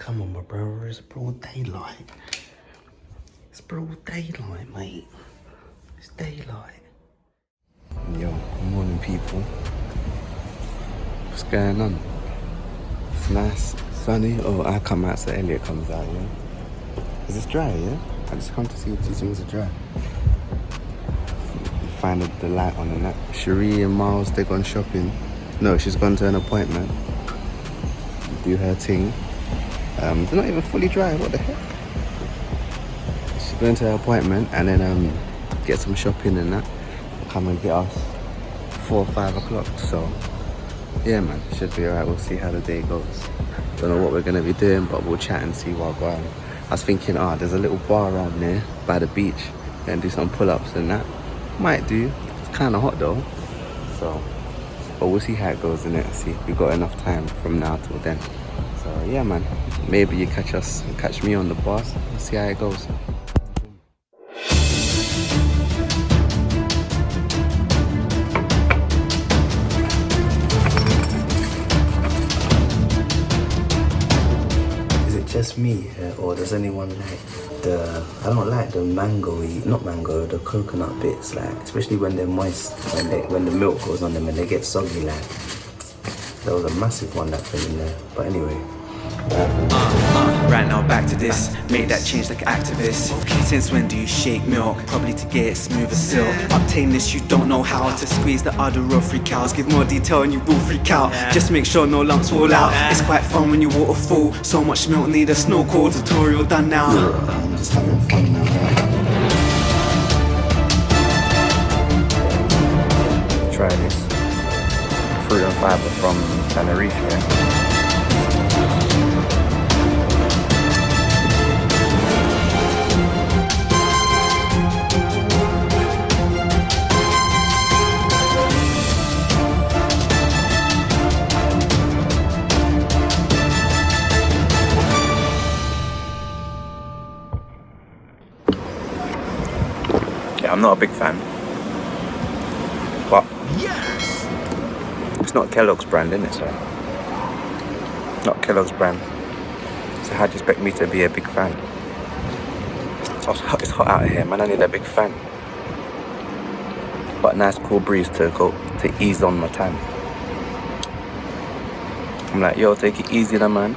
Come on, my brother, it's broad daylight. It's broad daylight, mate. It's daylight. Yo, good morning, people. What's going on? It's nice, sunny. Oh, I come out so Elliot comes out, yeah? Is this dry, yeah? I just come to see if these things are dry. Find the light on and that. Cherie and Miles, they gone shopping. No, she's gone to an appointment. Do her thing. They're not even fully dry, what the heck? She's going to her appointment and then get some shopping and that. Come and get us 4 or 5 o'clock. So yeah, man, should be alright. We'll see how the day goes. Don't know what we're gonna be doing, but we'll chat and see what going on. I was thinking, there's a little bar around there by the beach and do some pull-ups and that. Might do. It's kind of hot though. So, but we'll see how it goes in it. See if we got enough time from now till then. So yeah, man. Maybe you catch me on the bus. We'll see how it goes. Just me, or does anyone like I don't like the the coconut bits, like especially when they're moist, when the milk goes on them and they get soggy. Like there was a massive one that fell in there, but anyway. Right now back to this, make that change like activist. Since when do you shake milk? Probably to get it smooth as silk. Obtain this, you don't know how to squeeze the udder of 3 cows. Give more detail and you will freak out. Just make sure no lumps fall out. It's quite fun when you waterfall. So much milk, need a snorkel. Tutorial done now. I'm just having fun now. Try this fruit and fibre from Tenerife, yeah? I'm not a big fan, but yes, it's not Kellogg's brand, isn't it? So, not Kellogg's brand. So how do you expect me to be a big fan? It's hot out here, man. I need a big fan, but a nice cool breeze to ease on my tan. I'm like, yo, take it easy, now, man.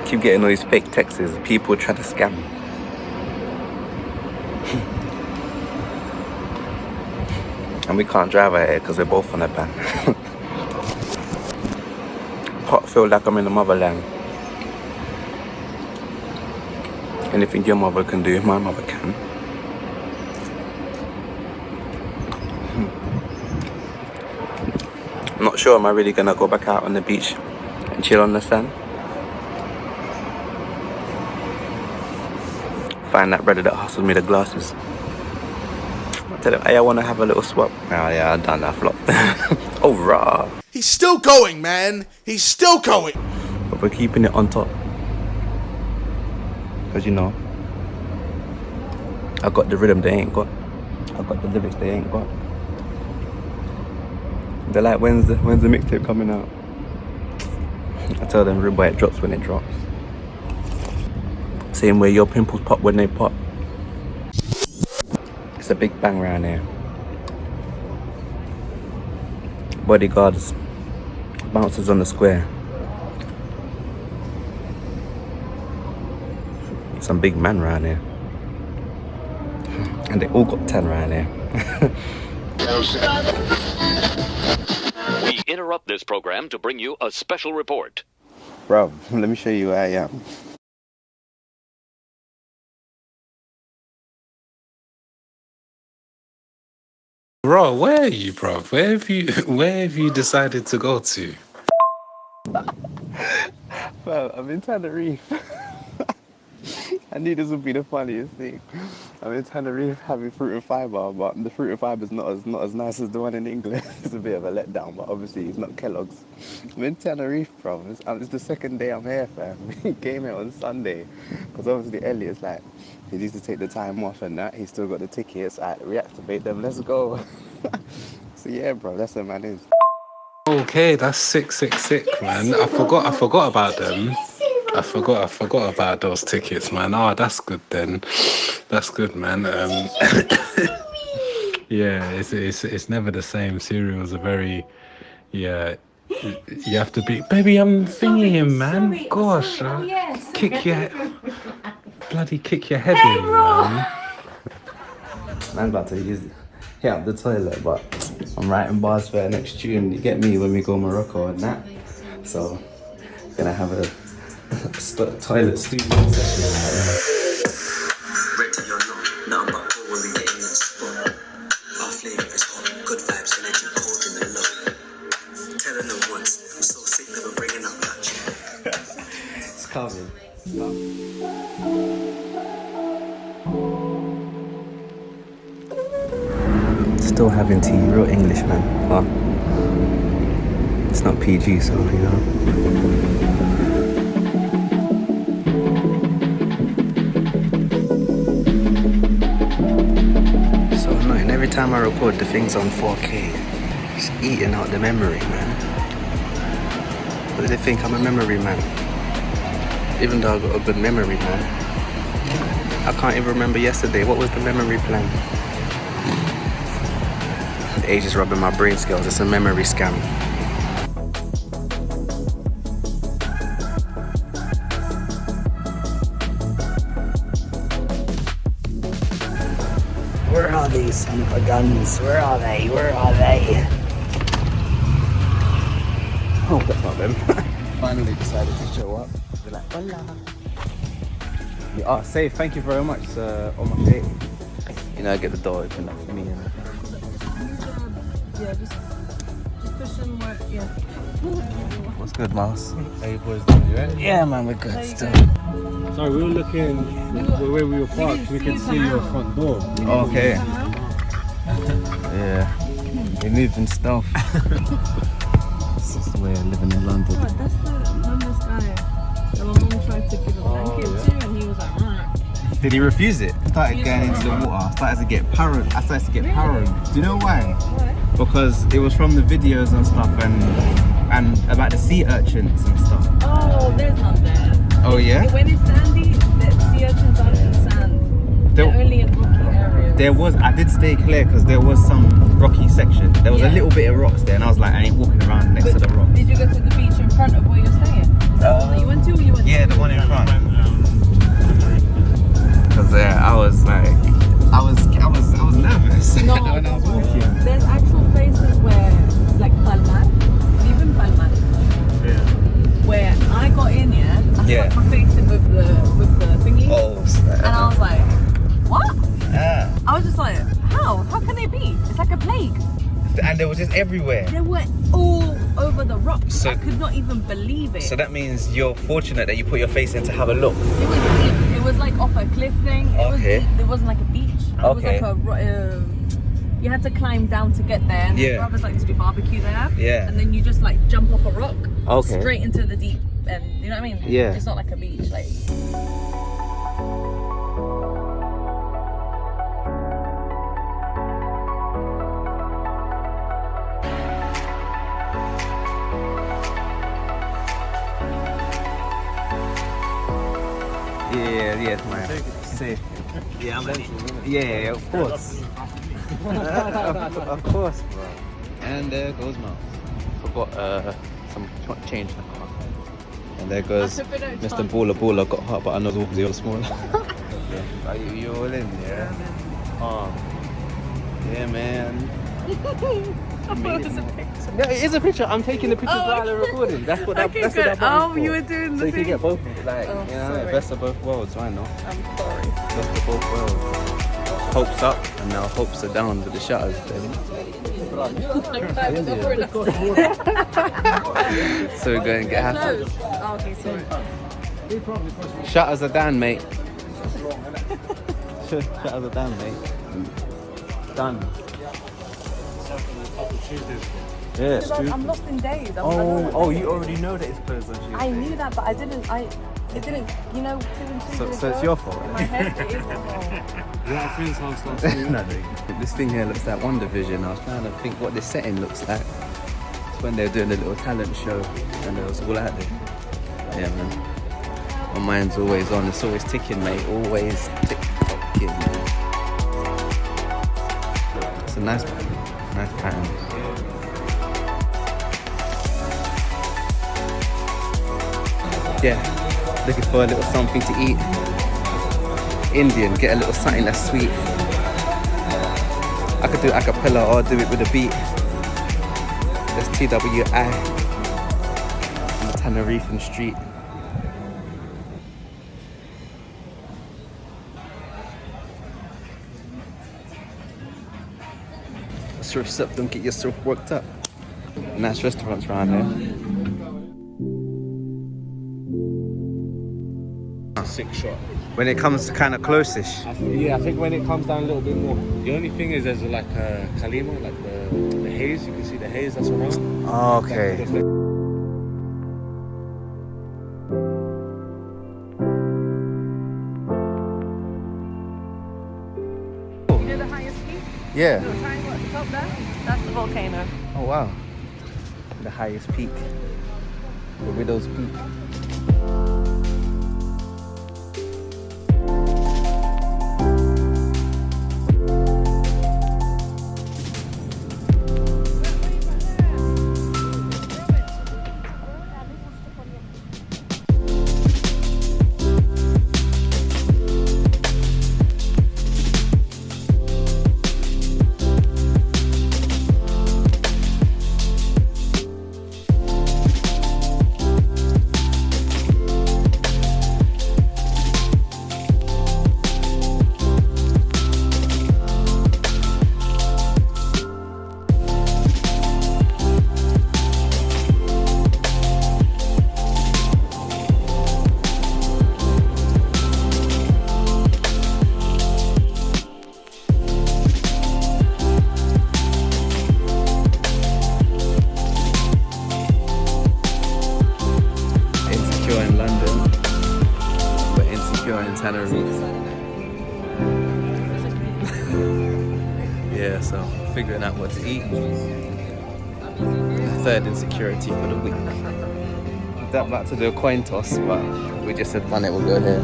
Keep getting all these fake texts, people trying to scam me. And we can't drive out here because we're both on a ban. Hot, feel like I'm in the motherland. Anything your mother can do, my mother can. I'm not sure, am I really gonna go back out on the beach and chill on the sand? Find that brother that hustled me the glasses. I tell him, hey, I want to have a little swap. Oh yeah, I done that flop. Oh rah. He's still going, man. He's still going. But we're keeping it on top. Because you know, I got the rhythm they ain't got. I got the lyrics they ain't got. They're like, when's the mixtape coming out? I tell them, remember it drops when it drops. Same way your pimples pop when they pop. It's a big bang round here. Bodyguards, bouncers on the square. Some big man round here. And they all got 10 round here. We interrupt this program to bring you a special report. Bro, let me show you where I am. Bro, where are you, bro? Where have you decided to go to? Well, I'm in Tenerife. I knew this would be the funniest thing. I'm in Tenerife having fruit and fibre, but the fruit and fibre is not as nice as the one in England. It's a bit of a letdown, but obviously it's not Kellogg's. I'm in Tenerife, bro. It's the second day I'm here, fam. We came here on Sunday, because obviously Elliot's like, he needs to take the time off and that. He's still got the tickets. Reactivate them. Let's go. So yeah, bro, that's where man is. Okay, that's sick, man. I forgot about them. I forgot about those tickets, man. Oh, that's good then. That's good, man. Yeah, it's never the same. Cereals are very, yeah. You have to be, baby. I'm thinking him, man. Gosh, kick your, bloody kick your head in, man. Man's about to hit up the toilet, but I'm writing bars for the next tune. You get me when we go Morocco and that. So, gonna have a toilet studio session. Ready or not, nothing but cool when we get in that spot. Our flavour is hot, good vibes, energy, holding the low. Telling them once, I'm so sick that we're bringing up lunch. It's coming. Still having tea, real English, man. But it's not PG, so you know. So annoying. Every time I record, the thing's on 4K. It's eating out the memory, man. What do they think? I'm a memory man. Even though I've got a good memory, man. I can't even remember yesterday. What was the memory plan? The age is rubbing my brain scales. It's a memory scam. Where are these son of a guns? Where are they? Where are they? Oh, that's not them. Finally decided to show up. They're like, hola. You are safe. Thank you very much, sir. On my feet. You know, I get the door open up for me. Yeah, just push them more. Yeah. What's good, Miles? How you boys doing? You right? Yeah, man, we're good still. Sorry, we were looking where we were parked. We could see your front door. Okay. Yeah. We're moving stuff. It's just the way of living in London. Oh, that's the homeless guy that my mom tried to give a blanket to, and he was like, Did he refuse it? Started going into the water. Started to get paranoid. I started to get paranoid. Do you know why? Why? Because it was from the videos and stuff, and about the sea urchins and stuff. Oh, there's none there. Oh yeah? When it's sandy, the sea urchins aren't in sand. They're only in rocky areas. There was, I did stay clear because there was some rocky section. There was a little bit of rocks there, and I was like, I ain't walking around next to the rocks. Did you go to the beach in front of where you're staying? Is that the one that you went to, or you went to? Yeah, the one in front. Because I was like, I was nervous No, when I was walking. there's actual places where, like Palma, even Palma, where I got in, I stuck my face in with the thingy, and I was like, what? Yeah. I was just like, how? How can they be? It's like a plague. And they were just everywhere. They were all over the rocks. So- I could not even believe it. So that means you're fortunate that you put your face in to have a look. It was deep. It was like off a cliff thing. It was deep. It wasn't like a beach. It was like you had to climb down to get there. And the brothers like to do barbecue there. Yeah. And then you just like jump off a rock. Okay. Straight into the deep end. You know what I mean? Yeah. It's not like a beach. Like. Yeah, man. Safe. Yeah, yeah, of course. Of course, bro. And there goes Miles. Forgot some change in the car. And there goes Mr. Baller got hot, but I know you're small. Are you all in, yeah? Oh. Yeah, man. I thought it was a picture. No, it is a picture. I'm taking the pictures while they're recording. That's what Okay, that's good. what that You were doing so the you can thing. get both, like, Oh, you know, sorry. best of both worlds. Why not? I'm sorry. Best of both worlds. Hopes up, and now hopes are down with the shutters. So we're going to get happy. Closed. Oh, okay, sorry. Shutters are down, mate. Shutters are down, mate. Done. Yeah. I'm lost in days. Oh, you already know that it's closed on Tuesday. I knew that, but it didn't, 2 and 2 So days it's ago, your fault. In my head, it is my fault. No, this thing here looks like One Division. I was trying to think what this setting looks like. when they were doing the little talent show and it was all out there. Yeah, man. My mind's always on. It's always ticking, mate. Always ticking. It's a nice pattern. Yeah, looking for a little something to eat. Indian, get a little something that's sweet. I could do a cappella or do it with a beat. That's TWI on the Tenerife street. Surf's up, don't get yourself worked up. Nice restaurants around there. 6 shot. When it comes to kind of close-ish. Yeah, I think when it comes down a little bit more. The only thing is there's like a kalima, like the haze. You can see the haze that's around. Oh, okay. That's like, You know the highest peak? Yeah. The triangle at the top there? That's the volcano. Oh, wow. The highest peak. The Widow's Peak. Tenerife. Yeah, so figuring out what to eat. Third insecurity for the week. That about to do a coin toss, but we just said, "Fun it, we'll go here."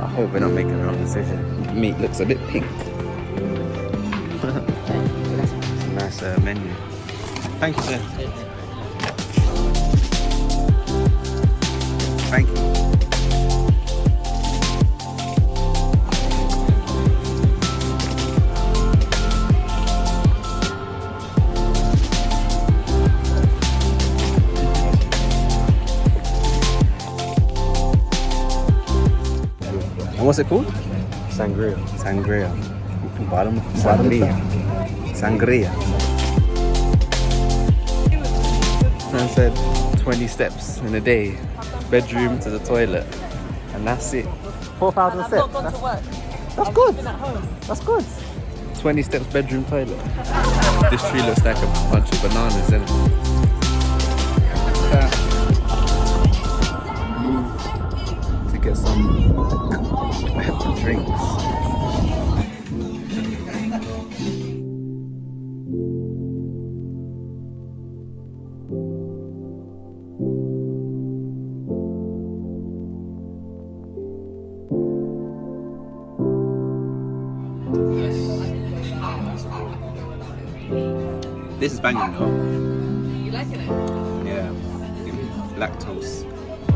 I hope we're not making the wrong decision. Meat looks a bit pink. It's a nice menu. Thank you, sir. Thank you. And what's it called? sangria. Sangria. Bottom. Sangria. Man said 20 steps in a day, bedroom to the toilet, and that's it. 4,000 steps. I've not gone to work. That's I've good. been at home. That's good. 20 steps, bedroom, toilet. This tree looks like a bunch of bananas, isn't it? To get some drinks. This is banging though. You liking it? Yeah. Lactose.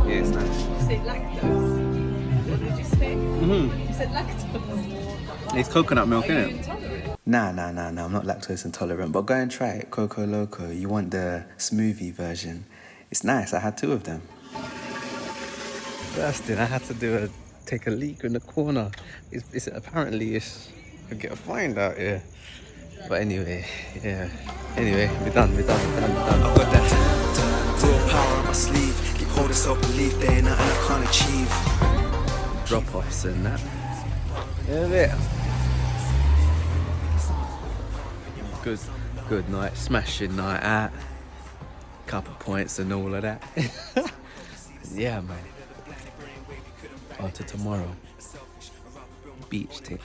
Yeah, it's nice. You said lactose. What did you say? Mm-hmm. You said lactose. It's coconut milk, Are you isn't it? intolerant? Nah, I'm not lactose intolerant, but go and try it. Coco Loco. You want the smoothie version. It's nice. I had 2 of them. Bursting. I had to take a leak in the corner. It's apparently I could get a find out here. But anyway, yeah. Anyway, we're done. I've got that raw power on my sleeve. Keep holding self-belief, there ain't nothing I can't achieve. Drop-offs and that. Yeah, good night, smashing night out. Couple points and all of that. Yeah, man. On to tomorrow. Beach tip.